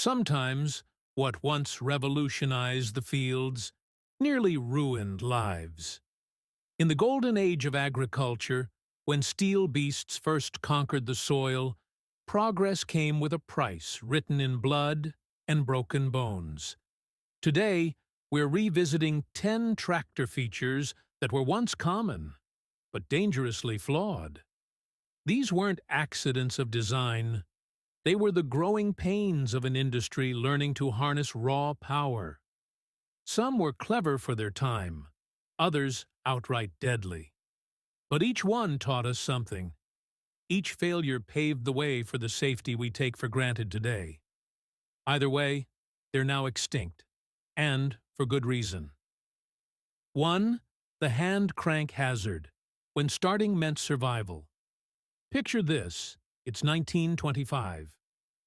Sometimes, what once revolutionized the fields nearly ruined lives. In the golden age of agriculture, when steel beasts first conquered the soil, progress came with a price written in blood and broken bones. Today, we're revisiting 10 tractor features that were once common, but dangerously flawed. These weren't accidents of design. They were the growing pains of an industry learning to harness raw power. Some were clever for their time, others outright deadly. But each one taught us something. Each failure paved the way for the safety we take for granted today. Either way, they're now extinct, and for good reason. 1. The hand crank hazard, when starting meant survival. Picture this. It's 1925.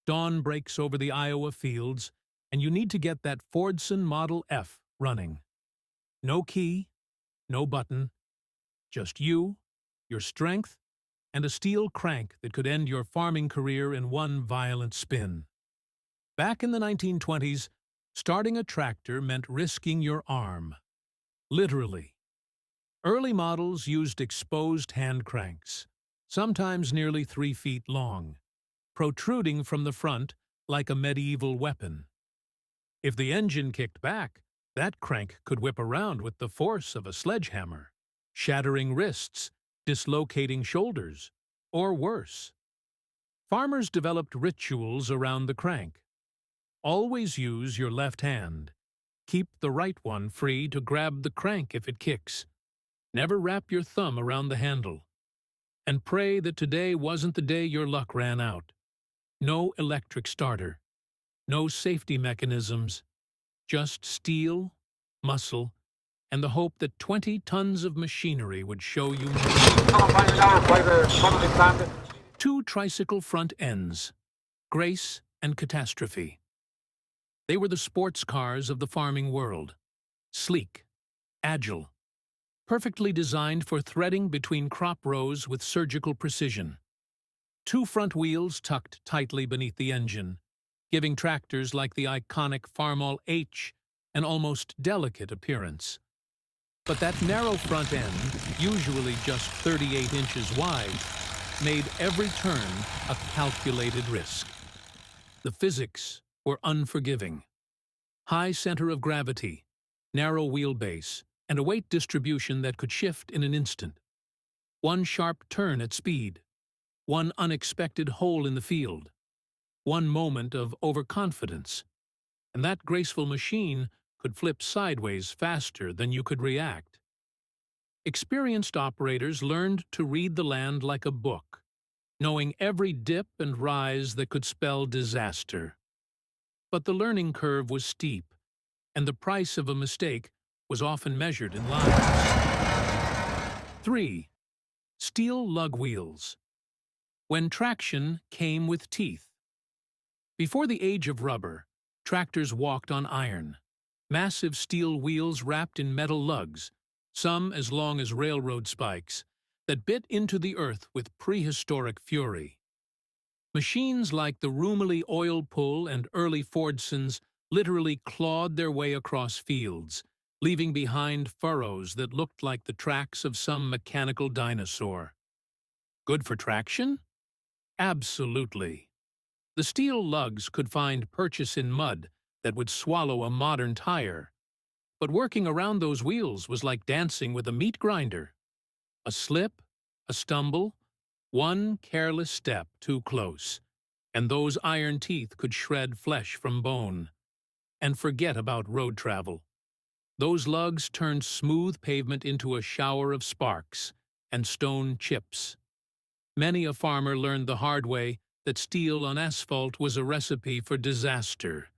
Dawn breaks over the Iowa fields, and you need to get that Fordson Model F running. No key, no button, just you, your strength, and a steel crank that could end your farming career in one violent spin. Back in the 1920s, starting a tractor meant risking your arm. Literally. Early models used exposed hand cranks, sometimes nearly 3 feet long, protruding from the front like a medieval weapon. If the engine kicked back, that crank could whip around with the force of a sledgehammer, shattering wrists, dislocating shoulders, or worse. Farmers developed rituals around the crank. Always use your left hand. Keep the right one free to grab the crank if it kicks. Never wrap your thumb around the handle. And pray that today wasn't the day your luck ran out. No electric starter. No safety mechanisms. Just steel, muscle, and the hope that 20 tons of machinery would show you more. 2 tricycle front ends. Grace and catastrophe. They were the sports cars of the farming world. Sleek, agile, perfectly designed for threading between crop rows with surgical precision. 2 front wheels tucked tightly beneath the engine, giving tractors like the iconic Farmall H an almost delicate appearance. But that narrow front end, usually just 38 inches wide, made every turn a calculated risk. The physics were unforgiving. High center of gravity, narrow wheelbase, and a weight distribution that could shift in an instant. One sharp turn at speed, one unexpected hole in the field, one moment of overconfidence, and that graceful machine could flip sideways faster than you could react. Experienced operators learned to read the land like a book, knowing every dip and rise that could spell disaster. But the learning curve was steep, and the price of a mistake was often measured in lives. 3. Steel lug wheels. When traction came with teeth. Before the age of rubber, tractors walked on iron. Massive steel wheels wrapped in metal lugs, some as long as railroad spikes, that bit into the earth with prehistoric fury. Machines like the Rumely oil pull and early Fordsons literally clawed their way across fields, leaving behind furrows that looked like the tracks of some mechanical dinosaur. Good for traction? Absolutely. The steel lugs could find purchase in mud that would swallow a modern tire. But working around those wheels was like dancing with a meat grinder. A slip, a stumble, one careless step too close, and those iron teeth could shred flesh from bone. And forget about road travel. Those lugs turned smooth pavement into a shower of sparks and stone chips. Many a farmer learned the hard way that steel on asphalt was a recipe for disaster,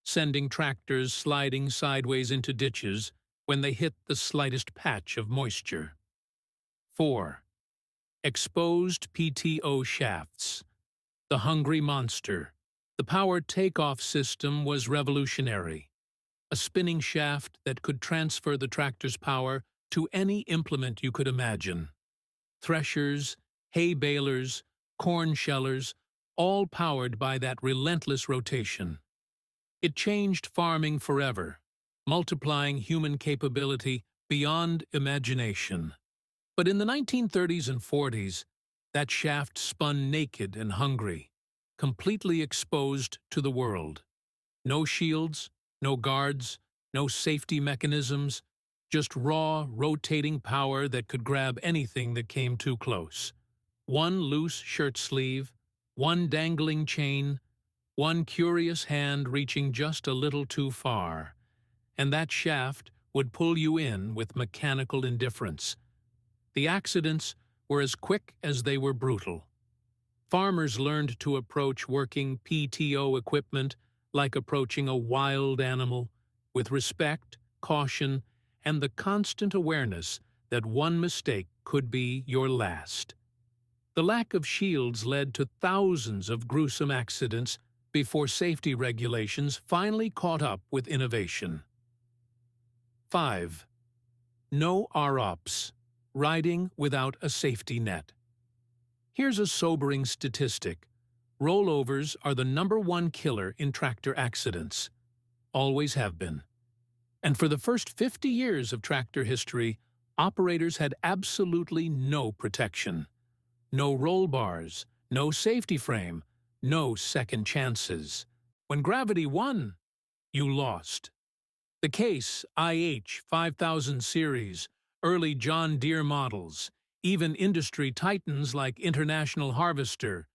sending tractors sliding sideways into ditches when they hit the slightest patch of moisture. 4. Exposed PTO shafts. The hungry monster. The power takeoff system was revolutionary. A spinning shaft that could transfer the tractor's power to any implement you could imagine. Threshers, hay balers, corn shellers, all powered by that relentless rotation. It changed farming forever, multiplying human capability beyond imagination. But in the 1930s and 40s, that shaft spun naked and hungry, completely exposed to the world. No shields, no guards, no safety mechanisms, just raw, rotating power that could grab anything that came too close. One loose shirt sleeve, one dangling chain, one curious hand reaching just a little too far, and that shaft would pull you in with mechanical indifference. The accidents were as quick as they were brutal. Farmers learned to approach working PTO equipment like approaching a wild animal, with respect, caution, and the constant awareness that one mistake could be your last. The lack of shields led to thousands of gruesome accidents before safety regulations finally caught up with innovation. 5. No ROPS, riding without a safety net. Here's a sobering statistic. Rollovers are the #1 killer in tractor accidents. Always have been. And for the first 50 years of tractor history, operators had absolutely no protection. No roll bars, no safety frame, no second chances. When gravity won, you lost. The Case IH 5000 series, early John Deere models, even industry titans like International Harvester,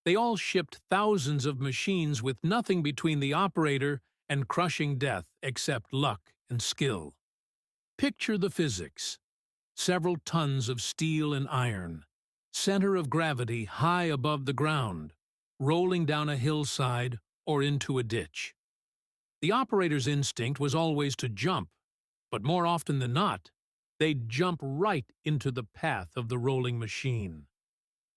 they all shipped thousands of machines with nothing between the operator and crushing death except luck and skill. Picture the physics. Several tons of steel and iron, center of gravity high above the ground, rolling down a hillside or into a ditch. The operator's instinct was always to jump, but more often than not, they'd jump right into the path of the rolling machine.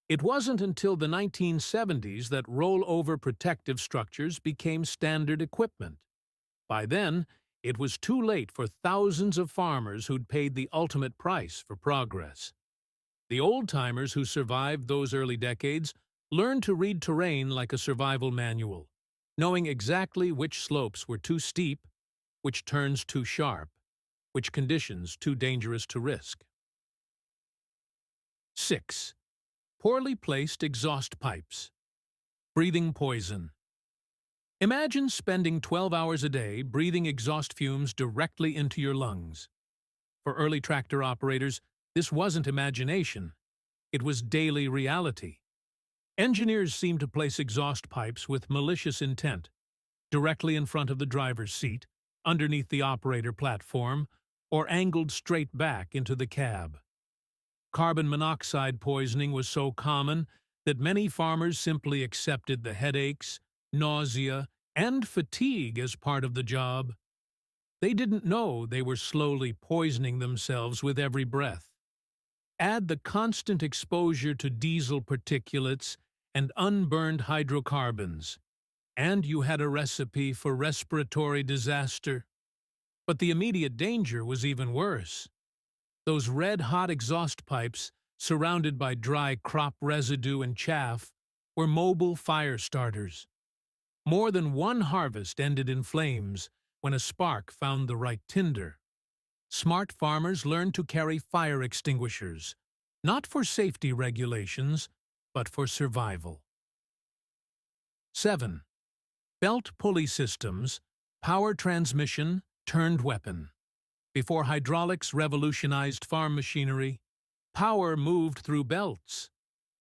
It wasn't until the 1970s that rollover protective structures became standard equipment. By then, it was too late for thousands of farmers who'd paid the ultimate price for progress. The old-timers who survived those early decades learned to read terrain like a survival manual, knowing exactly which slopes were too steep, which turns too sharp, which conditions too dangerous to risk. 6. Poorly placed exhaust pipes. Breathing poison. Imagine spending 12 hours a day breathing exhaust fumes directly into your lungs. For early tractor operators, this wasn't imagination. It was daily reality. Engineers seemed to place exhaust pipes with malicious intent, directly in front of the driver's seat, underneath the operator platform, or angled straight back into the cab. Carbon monoxide poisoning was so common that many farmers simply accepted the headaches, nausea, and fatigue as part of the job. They didn't know they were slowly poisoning themselves with every breath. Add the constant exposure to diesel particulates and unburned hydrocarbons, and you had a recipe for respiratory disaster. But the immediate danger was even worse. Those red-hot exhaust pipes, surrounded by dry crop residue and chaff, were mobile fire starters. More than one harvest ended in flames when a spark found the right tinder. Smart farmers learned to carry fire extinguishers, not for safety regulations, but for survival. 7. Belt pulley systems, power transmission turned weapon. Before hydraulics revolutionized farm machinery, power moved through belts,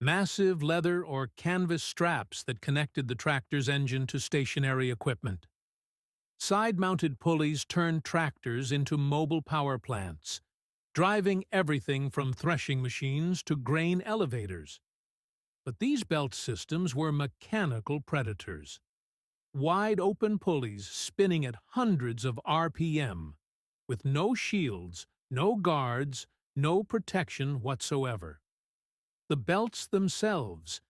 massive leather or canvas straps that connected the tractor's engine to stationary equipment. Side-mounted pulleys turned tractors into mobile power plants, driving everything from threshing machines to grain elevators. But these belt systems were mechanical predators. Wide-open pulleys spinning at hundreds of RPM, with no shields, no guards, no protection whatsoever. The belts themselves,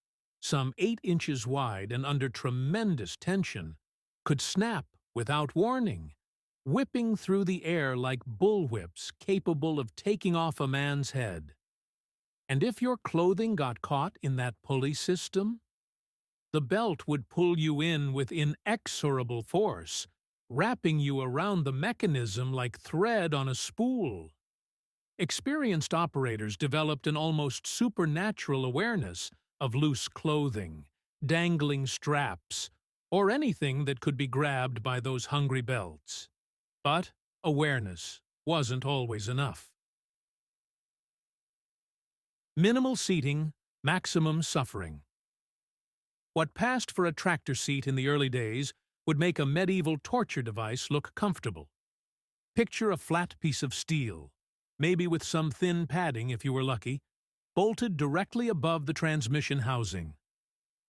some 8 inches wide and under tremendous tension, could snap without warning, whipping through the air like bullwhips capable of taking off a man's head. And if your clothing got caught in that pulley system, The belt would pull you in with inexorable force, wrapping you around the mechanism like thread on a spool. Experienced operators developed an almost supernatural awareness of loose clothing, dangling straps, or anything that could be grabbed by those hungry belts. But awareness wasn't always enough. Minimal seating, maximum suffering. What passed for a tractor seat in the early days would make a medieval torture device look comfortable. Picture a flat piece of steel, maybe with some thin padding if you were lucky, bolted directly above the transmission housing.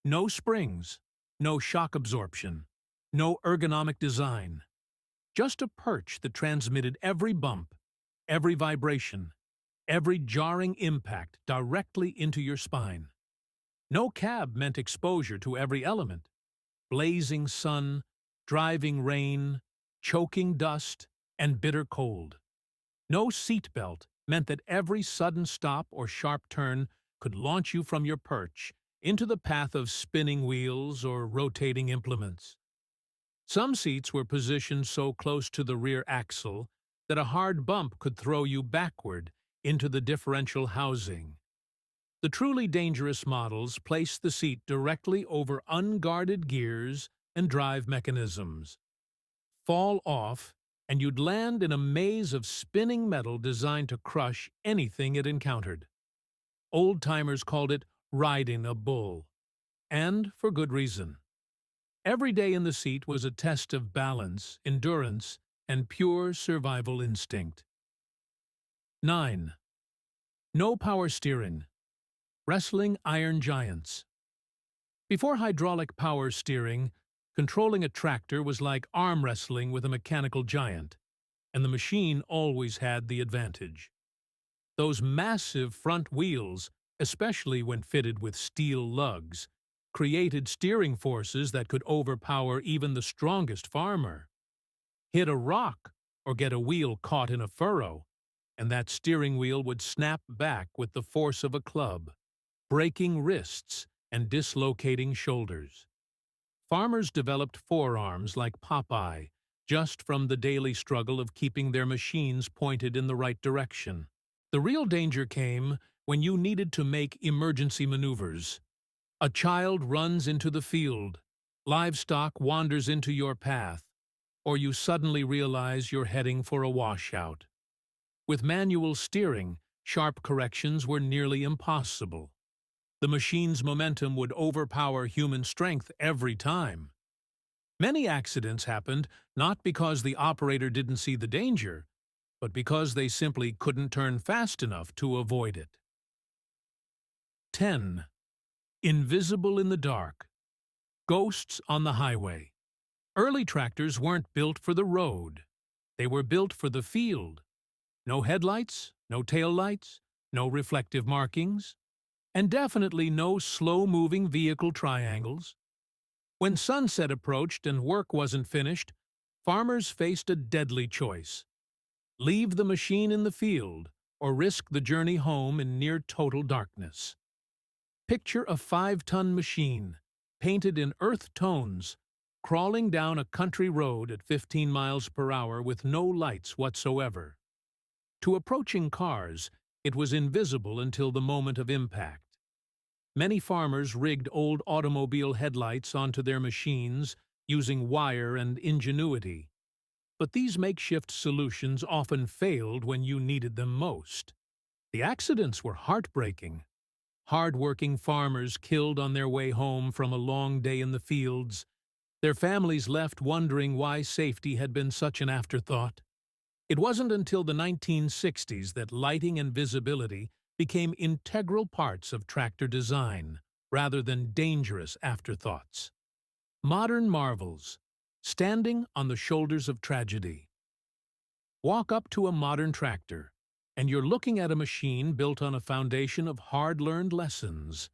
No springs, no shock absorption, no ergonomic design. Just a perch that transmitted every bump, every vibration, every jarring impact directly into your spine. No cab meant exposure to every element: blazing sun, driving rain, choking dust, and bitter cold. No seatbelt meant that every sudden stop or sharp turn could launch you from your perch into the path of spinning wheels or rotating implements. Some seats were positioned so close to the rear axle that a hard bump could throw you backward into the differential housing. The truly dangerous models placed the seat directly over unguarded gears and drive mechanisms. Fall off, and you'd land in a maze of spinning metal designed to crush anything it encountered. Old-timers called it riding a bull. And for good reason. Every day in the seat was a test of balance, endurance, and pure survival instinct. 9. No power steering. Wrestling iron giants. Before hydraulic power steering, controlling a tractor was like arm wrestling with a mechanical giant, and the machine always had the advantage. Those massive front wheels, especially when fitted with steel lugs, created steering forces that could overpower even the strongest farmer. Hit a rock or get a wheel caught in a furrow, and that steering wheel would snap back with the force of a club, breaking wrists and dislocating shoulders. Farmers developed forearms like Popeye just from the daily struggle of keeping their machines pointed in the right direction. The real danger came when you needed to make emergency maneuvers. A child runs into the field, livestock wanders into your path, or you suddenly realize you're heading for a washout. With manual steering, sharp corrections were nearly impossible. The machine's momentum would overpower human strength every time. Many accidents happened not because the operator didn't see the danger, but because they simply couldn't turn fast enough to avoid it. 10. Invisible in the dark. Ghosts on the highway. Early tractors weren't built for the road. They were built for the field. No headlights, no taillights, no reflective markings, and definitely no slow-moving vehicle triangles. When sunset approached and work wasn't finished, farmers faced a deadly choice: leave the machine in the field or risk the journey home in near-total darkness. Picture a 5-ton machine, painted in earth tones, crawling down a country road at 15 miles per hour with no lights whatsoever. To approaching cars, it was invisible until the moment of impact. Many farmers rigged old automobile headlights onto their machines using wire and ingenuity. But these makeshift solutions often failed when you needed them most. The accidents were heartbreaking. Hard-working farmers killed on their way home from a long day in the fields, their families left wondering why safety had been such an afterthought. It wasn't until the 1960s that lighting and visibility became integral parts of tractor design, rather than dangerous afterthoughts. Modern marvels, standing on the shoulders of tragedy. Walk up to a modern tractor, and you're looking at a machine built on a foundation of hard-learned lessons.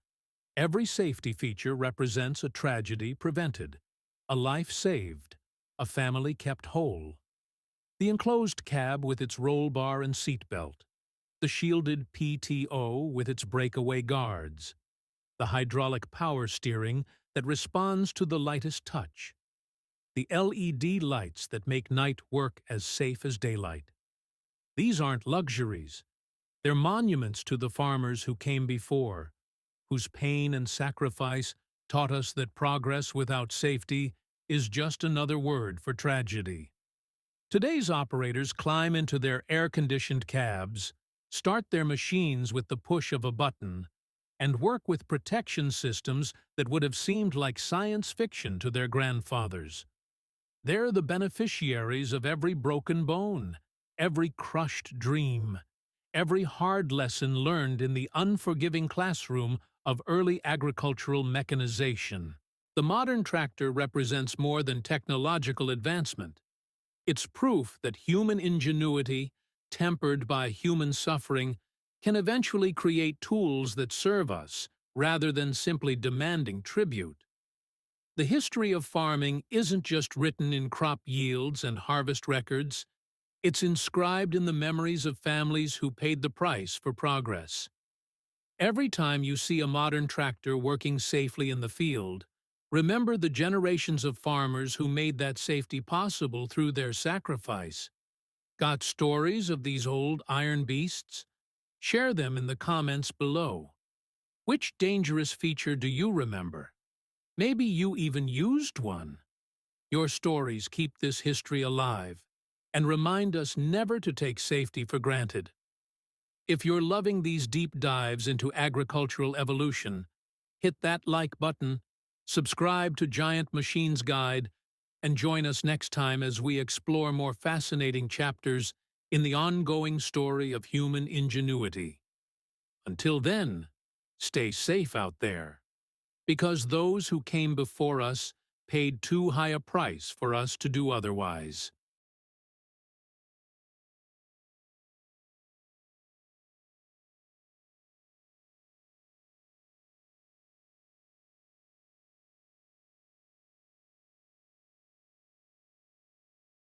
Every safety feature represents a tragedy prevented, a life saved, a family kept whole. The enclosed cab with its roll bar and seatbelt, the shielded PTO with its breakaway guards, the hydraulic power steering that responds to the lightest touch. The LED lights that make night work as safe as daylight. These aren't luxuries. They're monuments to the farmers who came before, whose pain and sacrifice taught us that progress without safety is just another word for tragedy. Today's operators climb into their air-conditioned cabs, start their machines with the push of a button, and work with protection systems that would have seemed like science fiction to their grandfathers. They're the beneficiaries of every broken bone, every crushed dream, every hard lesson learned in the unforgiving classroom of early agricultural mechanization. The modern tractor represents more than technological advancement. It's proof that human ingenuity, tempered by human suffering, can eventually create tools that serve us, rather than simply demanding tribute. The history of farming isn't just written in crop yields and harvest records. It's inscribed in the memories of families who paid the price for progress. Every time you see a modern tractor working safely in the field, remember the generations of farmers who made that safety possible through their sacrifice. Got stories of these old iron beasts? Share them in the comments below. Which dangerous feature do you remember? Maybe you even used one. Your stories keep this history alive and remind us never to take safety for granted. If you're loving these deep dives into agricultural evolution, hit that like button, subscribe to Giant Machines Guide, and join us next time as we explore more fascinating chapters in the ongoing story of human ingenuity. Until then, stay safe out there, because those who came before us paid too high a price for us to do otherwise.